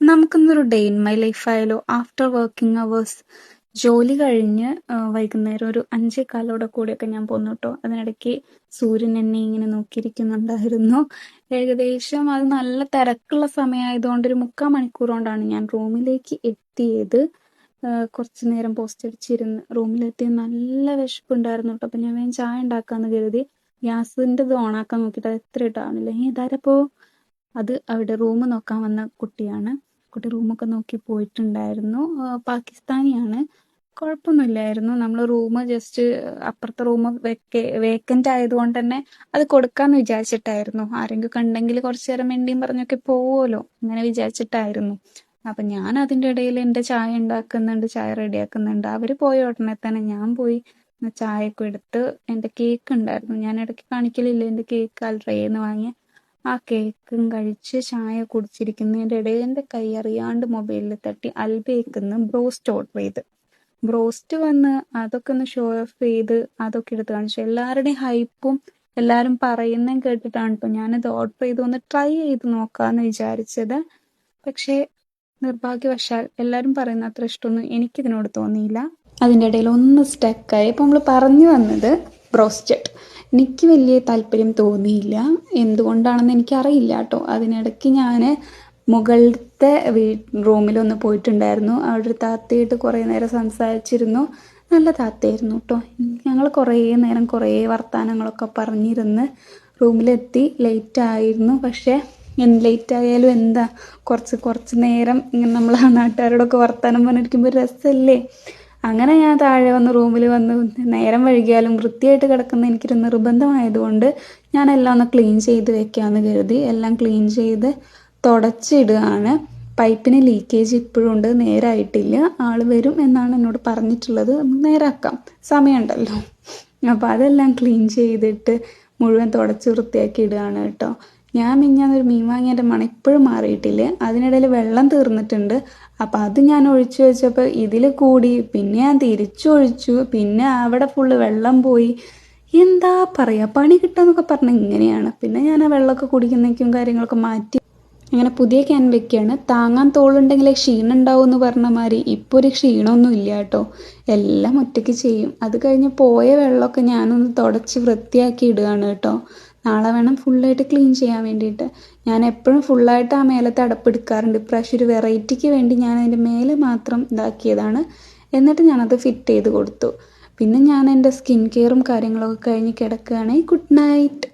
നമുക്കിന്നൊരു day in my life ആയാലോ? After working hours ജോലി കഴിഞ്ഞ് വൈകുന്നേരം ഒരു 5:15 കൂടിയൊക്കെ ഞാൻ പോന്നു കേട്ടോ. അതിനിടയ്ക്ക് സൂര്യൻ എന്നെ ഇങ്ങനെ നോക്കിയിരിക്കുന്നുണ്ടായിരുന്നു. ഏകദേശം അത് നല്ല തിരക്കുള്ള സമയമായതുകൊണ്ട് ഒരു 3/4 മണിക്കൂർ കൊണ്ടാണ് ഞാൻ റൂമിലേക്ക് എത്തിയത്. കുറച്ച് നേരം പോസ്റ്റ് അടിച്ചിരുന്ന് റൂമിലെത്തി. നല്ല വിശപ്പുണ്ടായിരുന്നു കേട്ടോ. അപ്പം ഞാൻ വേഗം ചായ ഉണ്ടാക്കാമെന്ന് കരുതി ഗ്യാസിൻ്റെ ഇത് ഓണാക്കാൻ നോക്കിയിട്ട് അത് എത്ര ഇട്ടാവുന്നില്ല. ഇതാരപ്പോൾ? അത് അവിടെ റൂം നോക്കാൻ വന്ന കുട്ടിയാണ്. കുട്ടി റൂമൊക്കെ നോക്കി പോയിട്ടുണ്ടായിരുന്നു. പാകിസ്ഥാനിയാണ്. കുഴപ്പമൊന്നുമില്ലായിരുന്നു. നമ്മൾ റൂം ജസ്റ്റ് അപ്പുറത്തെ റൂം വേക്കൻ്റ് ആയതുകൊണ്ട് തന്നെ അത് കൊടുക്കാമെന്ന് വിചാരിച്ചിട്ടായിരുന്നു. ആരെങ്കിലും കണ്ടെങ്കിൽ കുറച്ച് നേരം വേണ്ടിയും പറഞ്ഞൊക്കെ പോവുമല്ലോ, അങ്ങനെ വിചാരിച്ചിട്ടായിരുന്നു. അപ്പം ഞാൻ അതിൻ്റെ ഇടയിൽ എൻ്റെ ചായ ഉണ്ടാക്കുന്നുണ്ട്, ചായ റെഡിയാക്കുന്നുണ്ട്. അവർ പോയ ഉടനെ തന്നെ ഞാൻ പോയി ചായയൊക്കെ എടുത്ത്. എൻ്റെ കേക്ക് ഉണ്ടായിരുന്നു, ഞാൻ ഇടയ്ക്ക് കാണിക്കലില്ല എൻ്റെ കേക്ക് അൽറയെന്ന് വാങ്ങിയ ആ കേക്കും കഴിച്ച് ചായ കുടിച്ചിരിക്കുന്നതിൻ്റെ ഇടയിൽ എൻ്റെ കൈ അറിയാണ്ട് മൊബൈലിൽ തട്ടി അൽബേക്കുന്ന് ബ്രോസ്റ്റ് ഓർഡർ ചെയ്ത്. ബ്രോസ്റ്റ് വന്ന് അതൊക്കെ ഒന്ന് ഷോ ഓഫ് ചെയ്ത് അതൊക്കെ എടുത്ത് കാണിച്ചു. എല്ലാവരുടെയും ഹൈപ്പും എല്ലാവരും പറയുന്നതും കേട്ടിട്ടാണ് കേട്ടോ ഞാനിത് ഓർഡർ ചെയ്ത് ഒന്ന് ട്രൈ ചെയ്ത് നോക്കാമെന്ന് വിചാരിച്ചത്. പക്ഷേ നിർഭാഗ്യവശാൽ എല്ലാവരും പറയുന്ന അത്ര ഇഷ്ടമൊന്നും എനിക്കിതിനോട് തോന്നിയില്ല. അതിൻ്റെ ഇടയിൽ ഒന്ന് സ്റ്റക്കായി. ഇപ്പോൾ നമ്മൾ പറഞ്ഞു വന്നത് ബ്രോസ്റ്റഡ് എനിക്ക് വലിയ താല്പര്യം തോന്നിയില്ല. എന്തുകൊണ്ടാണെന്ന് എനിക്കറിയില്ല കേട്ടോ. അതിനിടയ്ക്ക് ഞാൻ മുകളിലത്തെ റൂമിലൊന്ന് പോയിട്ടുണ്ടായിരുന്നു. അവിടെ ഒരു താത്തയായിട്ട് കുറേ നേരം സംസാരിച്ചിരുന്നു. നല്ല താത്തയായിരുന്നു കേട്ടോ. ഞങ്ങൾ കുറേ നേരം കുറേ വർത്തമാനങ്ങളൊക്കെ പറഞ്ഞിരുന്ന് റൂമിലെത്തി. ലേറ്റായിരുന്നു. പക്ഷേ ലേറ്റ് ആയാലും എന്താ, കുറച്ച് നേരം ഇങ്ങനെ നമ്മൾ ആ നാട്ടുകാരോടൊക്കെ വർത്തമാനം പറഞ്ഞിരിക്കുമ്പോൾ രസമല്ലേ. അങ്ങനെ ഞാൻ താഴെ വന്ന് റൂമിൽ വന്ന് നേരം വൈകിയാലും വൃത്തിയായിട്ട് കിടക്കുന്ന എനിക്കൊരു നിർബന്ധമായതുകൊണ്ട് ഞാൻ എല്ലാം ഒന്ന് ക്ലീൻ ചെയ്ത് വെക്കാമെന്ന് കരുതി എല്ലാം ക്ലീൻ ചെയ്ത് തുടച്ചിടുകയാണ്. പൈപ്പിന് ലീക്കേജ് ഇപ്പോഴും ഉണ്ട്, നേരായിട്ടില്ല. ആൾ വരും എന്നാണ് എന്നോട് പറഞ്ഞിട്ടുള്ളത്. നമുക്ക് നേരാക്കാം, സമയമുണ്ടല്ലോ. അപ്പോൾ അതെല്ലാം ക്ലീൻ ചെയ്തിട്ട് മുഴുവൻ തുടച്ച് വൃത്തിയാക്കി ഇടുകയാണ് കേട്ടോ. ഞാൻ മിഞ്ഞാന്നൊരു മീൻ വാങ്ങിയതിൻ്റെ മണം ഇപ്പോഴും മാറിയിട്ടില്ല. അതിനിടയിൽ വെള്ളം തീർന്നിട്ടുണ്ട്. അപ്പം അത് ഞാൻ ഒഴിച്ചു വെച്ചപ്പോൾ ഇതിൽ കൂടി. പിന്നെ ഞാൻ തിരിച്ചൊഴിച്ചു. പിന്നെ അവിടെ ഫുള്ള് വെള്ളം പോയി. എന്താ പറയുക, പണി കിട്ടുമെന്നൊക്കെ പറഞ്ഞാൽ ഇങ്ങനെയാണ്. പിന്നെ ഞാൻ ആ വെള്ളമൊക്കെ കുടിക്കുന്നേക്കും കാര്യങ്ങളൊക്കെ മാറ്റി അങ്ങനെ പുതിയ ക്യാൻ വെക്കുകയാണ്. താങ്ങാൻ തോളുണ്ടെങ്കിലേ ക്ഷീണം ഉണ്ടാവും എന്ന് പറഞ്ഞ മാതിരി ഇപ്പോൾ ഒരു ക്ഷീണമൊന്നും ഇല്ല കേട്ടോ. എല്ലാം ഒറ്റയ്ക്ക് ചെയ്യും. അത് കഴിഞ്ഞ് പോയ വെള്ളമൊക്കെ ഞാനൊന്ന് തുടച്ച് വൃത്തിയാക്കി ഇടുകയാണ് കേട്ടോ. നാളെ വേണം ഫുള്ളായിട്ട് ക്ലീൻ ചെയ്യാൻ വേണ്ടിയിട്ട്. ഞാൻ എപ്പോഴും ഫുള്ളായിട്ട് ആ മേലത്തെ അടപ്പ് എടുക്കാറുണ്ട്. ഇപ്രാവശ്യം ഒരു വെറൈറ്റിക്ക് വേണ്ടി ഞാൻ അതിൻ്റെ മേലെ മാത്രം ഇതാക്കിയതാണ്. എന്നിട്ട് ഞാനത് ഫിറ്റ് ചെയ്ത് കൊടുത്തു. പിന്നെ ഞാൻ എൻ്റെ സ്കിൻ കെയറും കാര്യങ്ങളൊക്കെ കഴിഞ്ഞ് കിടക്കുകയാണ്. Good night.